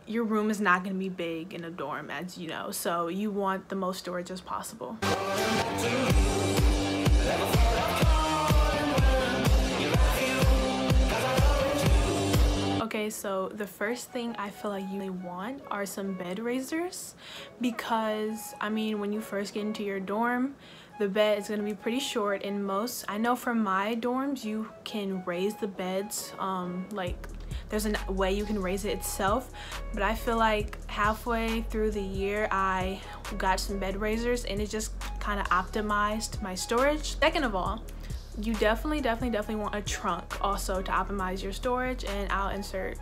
your room is not going to be big in a dorm, as you know, so you want the most storage as possible. Okay, so the first thing I feel like you want are some bed raisers, because I mean, when you first get into your dorm, the bed is going to be pretty short, and most, I know from my dorms, you can raise the beds, like there's a way you can raise it itself, but I feel like halfway through the year I got some bed raisers and it just kind of optimized my storage. Second of all, you definitely want a trunk also to optimize your storage, and I'll insert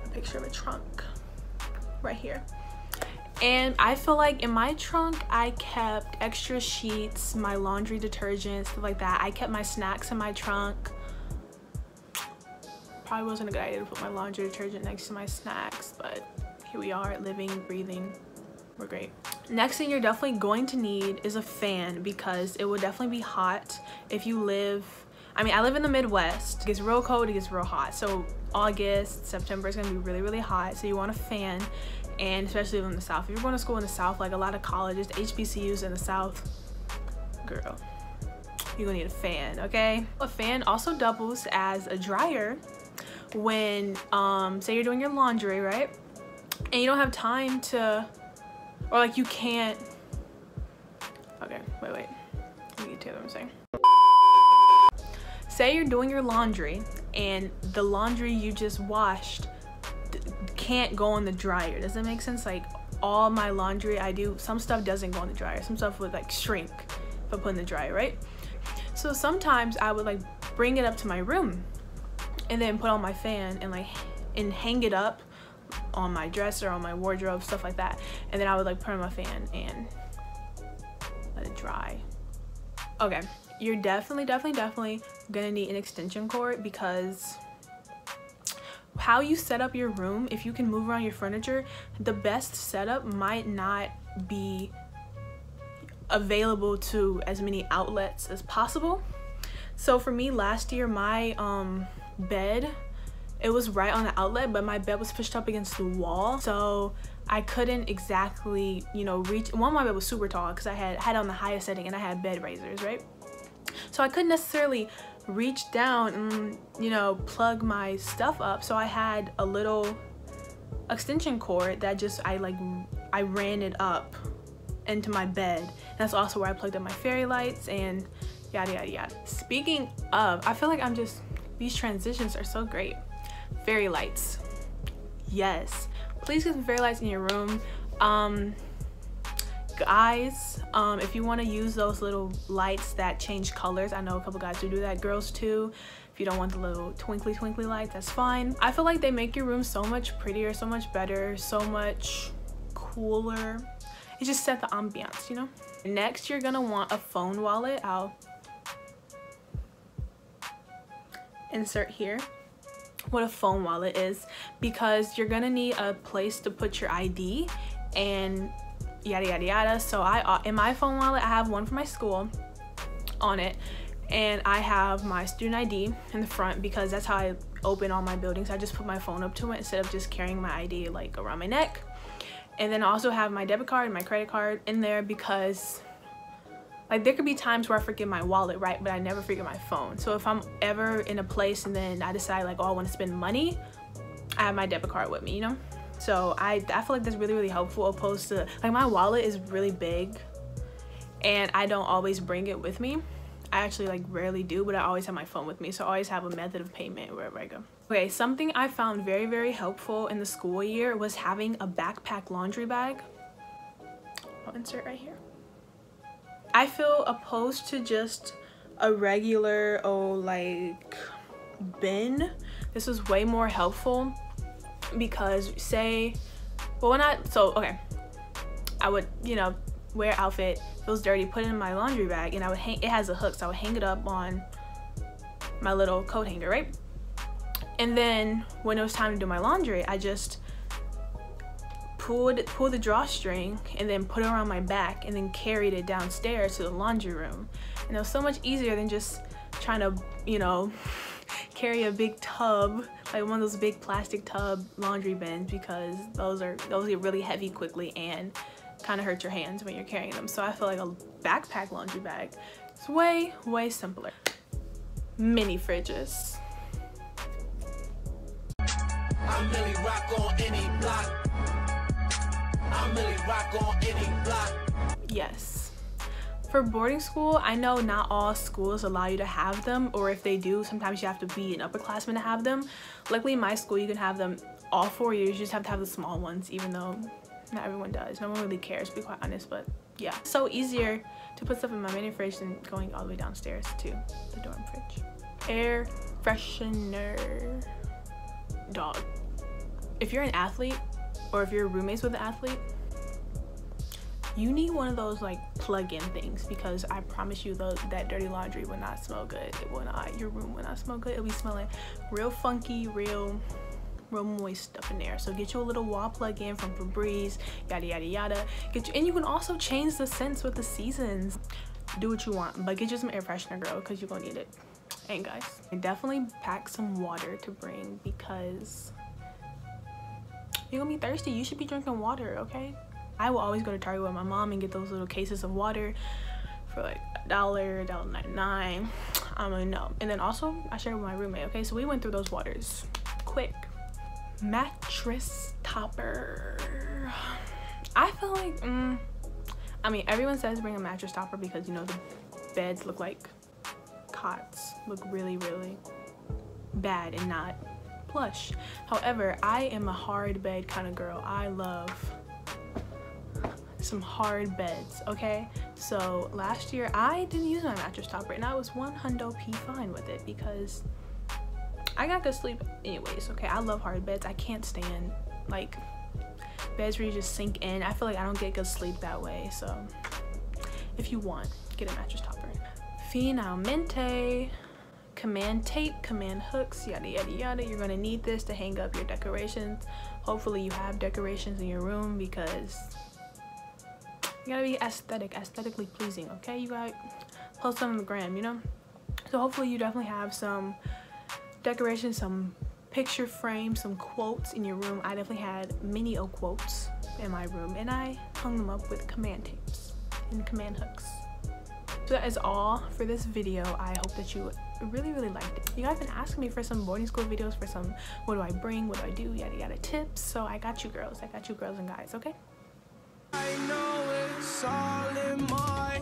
a picture of a trunk right here. And I feel like in my trunk I kept extra sheets, my laundry detergent, stuff like that. I kept my snacks in my trunk. Probably wasn't a good idea to put my laundry detergent next to my snacks, but here we are, living, breathing. We're great. Next thing you're definitely going to need is a fan, because it will definitely be hot if you live, I mean, I live in the Midwest. It gets real cold, it gets real hot. So August, September is gonna be really, really hot. So you want a fan, and especially in the South. If you're going to school in the South, like a lot of colleges, HBCUs in the South, girl, you're gonna need a fan, okay? A fan also doubles as a dryer when, say you're doing your laundry, right? And you don't have time to, or like you can't, okay, wait, let me get to what I'm saying. Say you're doing your laundry and the laundry you just washed can't go in the dryer. Does that make sense? Like all my laundry I do, some stuff doesn't go in the dryer. Some stuff would like shrink if I put in the dryer, right? So sometimes I would like bring it up to my room and then put on my fan and hang it up on my dresser, on my wardrobe, stuff like that. And then I would like put on my fan and let it dry. Okay, you're definitely gonna need an extension cord, because how you set up your room, if you can move around your furniture, the best setup might not be available to as many outlets as possible. So for me last year, my bed, it was right on the outlet, but my bed was pushed up against the wall, so I couldn't exactly, you know, reach. One, my bed was super tall because I had it on the highest setting and I had bed raisers, right? So I couldn't necessarily reach down and, you know, plug my stuff up. So I had a little extension cord that just I ran it up into my bed. And that's also where I plugged up my fairy lights and yada yada yada. Speaking of, I feel like these transitions are so great. Fairy lights, yes, please get some fairy lights in your room. Guys, if you want to use those little lights that change colors, I know a couple guys do that, girls too. If you don't want the little twinkly lights, that's fine. I feel like they make your room so much prettier, so much better, so much cooler. It just set the ambiance, you know. Next, you're gonna want a phone wallet. I'll insert here what a phone wallet is, because you're gonna need a place to put your ID and yada yada yada. So in my phone wallet, I have one for my school on it, and I have my student ID in the front, because that's how I open all my buildings. I just put my phone up to it instead of just carrying my ID like around my neck. And then I also have my debit card and my credit card in there, because like there could be times where I forget my wallet, right? But I never forget my phone. So if I'm ever in a place and then I decide like, oh, I want to spend money, I have my debit card with me, you know? So I feel like that's really, really helpful, opposed to like my wallet is really big and I don't always bring it with me. I actually like rarely do, but I always have my phone with me. So I always have a method of payment wherever I go. Okay, something I found very, very helpful in the school year was having a backpack laundry bag. I'll insert right here. I feel opposed to just a regular like bin. This was way more helpful, because say, well, when I would, you know, wear outfit, if it was dirty, put it in my laundry bag, and I would hang, it has a hook, so I would hang it up on my little coat hanger, right? And then when it was time to do my laundry, I just pull the drawstring and then put it around my back and then carried it downstairs to the laundry room. And it was so much easier than just trying to, you know, carry a big tub like one of those big plastic tub laundry bins, because those get really heavy quickly and kind of hurt your hands when you're carrying them. So I feel like a backpack laundry bag is way simpler. Mini fridges. I'm really rock on any block. I'm really rock on any block. Yes. For boarding school, I know not all schools allow you to have them, or if they do, sometimes you have to be an upperclassman to have them. Luckily, in my school, you can have them all 4 years. You just have to have the small ones, even though not everyone does. No one really cares, to be quite honest, but yeah. So easier to put stuff in my mini fridge than going all the way downstairs to the dorm fridge. Air freshener. Dog. If you're an athlete, or if you're roommates with an athlete, you need one of those like plug-in things, because I promise you that dirty laundry will not smell good. It will not. Your room will not smell good. It'll be smelling real funky, real moist up in there. So get you a little wall plug-in from Febreze, yada yada yada. And you can also change the scents with the seasons. Do what you want, but get you some air freshener, girl, because you're gonna need it. And guys, definitely pack some water to bring, because you're gonna be thirsty. You should be drinking water, okay? I will always go to Target with my mom and get those little cases of water for like $1, $1.99. I'm gonna know. And then also I shared with my roommate, okay? So we went through those waters quick. Mattress Topper. I feel like I mean, everyone says bring a mattress topper because, you know, the beds look like cots, look really bad and not plush. However, I am a hard bed kind of girl. I love some hard beds, okay? So last year I didn't use my mattress topper, and I was $100p fine with it because I got good sleep anyways, okay? I love hard beds. I can't stand like beds where you just sink in. I feel like I don't get good sleep that way. So if you want, get a mattress topper. Finalmente, command tape, command hooks, yada yada yada. You're gonna need this to hang up your decorations. Hopefully you have decorations in your room, because you gotta be aesthetically pleasing, okay? You gotta post them on the gram, you know? So hopefully you definitely have some decorations, some picture frames, some quotes in your room. I definitely had many quotes in my room, and I hung them up with command tapes and command hooks. So that is all for this video. I hope that you really liked it. You guys been asking me for some boarding school videos, for some what do I bring, what do I do, yada yada tips. So I got you girls and guys, okay? I know it's all in my